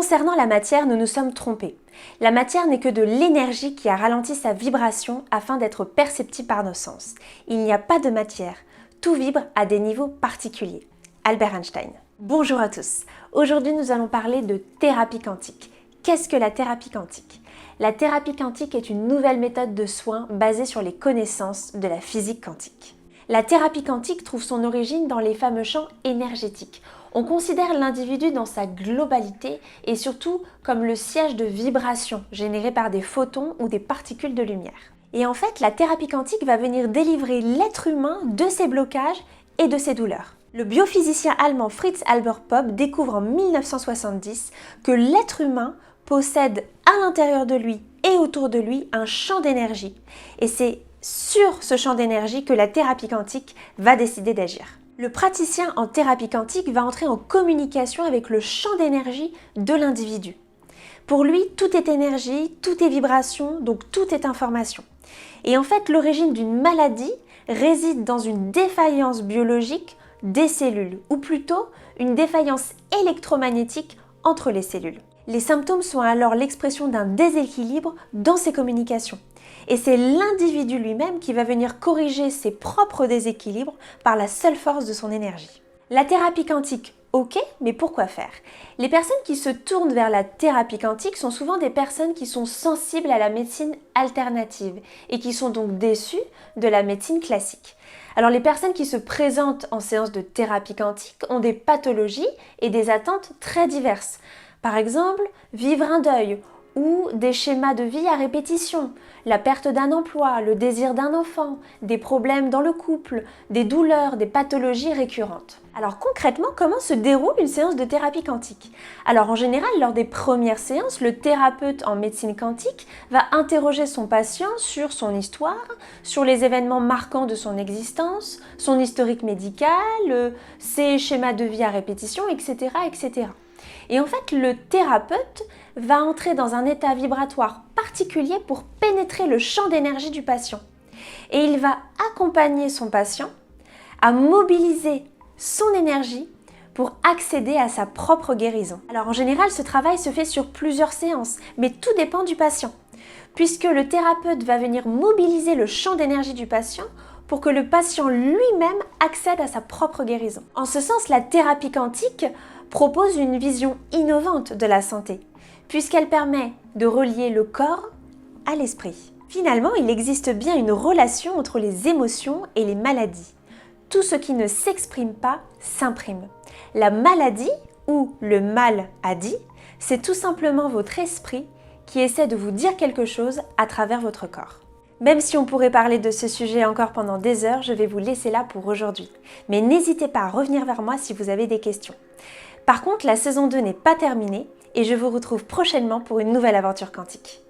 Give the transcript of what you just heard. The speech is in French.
Concernant la matière, nous nous sommes trompés. La matière n'est que de l'énergie qui a ralenti sa vibration afin d'être perceptible par nos sens. Il n'y a pas de matière, tout vibre à des niveaux particuliers. Albert Einstein. Bonjour à tous. Aujourd'hui, nous allons parler de thérapie quantique. Qu'est-ce que la thérapie quantique? La thérapie quantique est une nouvelle méthode de soins basée sur les connaissances de la physique quantique. La thérapie quantique trouve son origine dans les fameux champs énergétiques. On considère l'individu dans sa globalité et surtout comme le siège de vibrations générées par des photons ou des particules de lumière. Et en fait, la thérapie quantique va venir délivrer l'être humain de ses blocages et de ses douleurs. Le biophysicien allemand Fritz Albert Popp découvre en 1970 que l'être humain possède à l'intérieur de lui et autour de lui un champ d'énergie. Et c'est sur ce champ d'énergie que la thérapie quantique va décider d'agir. Le praticien en thérapie quantique va entrer en communication avec le champ d'énergie de l'individu. Pour lui, tout est énergie, tout est vibration, donc tout est information. Et en fait, l'origine d'une maladie réside dans une défaillance biologique des cellules, ou plutôt une défaillance électromagnétique entre les cellules. Les symptômes sont alors l'expression d'un déséquilibre dans ces communications. Et c'est l'individu lui-même qui va venir corriger ses propres déséquilibres par la seule force de son énergie. La thérapie quantique, ok, mais pourquoi faire? Les personnes qui se tournent vers la thérapie quantique sont souvent des personnes qui sont sensibles à la médecine alternative et qui sont donc déçues de la médecine classique. Alors les personnes qui se présentent en séance de thérapie quantique ont des pathologies et des attentes très diverses. Par exemple, vivre un deuil ou des schémas de vie à répétition, la perte d'un emploi, le désir d'un enfant, des problèmes dans le couple, des douleurs, des pathologies récurrentes. Alors concrètement, comment se déroule une séance de thérapie quantique? Alors en général, lors des premières séances, le thérapeute en médecine quantique va interroger son patient sur son histoire, sur les événements marquants de son existence, son historique médical, ses schémas de vie à répétition, etc., etc. Et en fait, le thérapeute va entrer dans un état vibratoire particulier pour pénétrer le champ d'énergie du patient. Et il va accompagner son patient à mobiliser son énergie pour accéder à sa propre guérison. Alors en général, ce travail se fait sur plusieurs séances, mais tout dépend du patient, puisque le thérapeute va venir mobiliser le champ d'énergie du patient pour que le patient lui-même accède à sa propre guérison. En ce sens, la thérapie quantique propose une vision innovante de la santé, puisqu'elle permet de relier le corps à l'esprit. Finalement, il existe bien une relation entre les émotions et les maladies. Tout ce qui ne s'exprime pas s'imprime. La maladie, ou le mal à dit, c'est tout simplement votre esprit qui essaie de vous dire quelque chose à travers votre corps. Même si on pourrait parler de ce sujet encore pendant des heures, je vais vous laisser là pour aujourd'hui. Mais n'hésitez pas à revenir vers moi si vous avez des questions. Par contre, la saison 2 n'est pas terminée et je vous retrouve prochainement pour une nouvelle aventure quantique.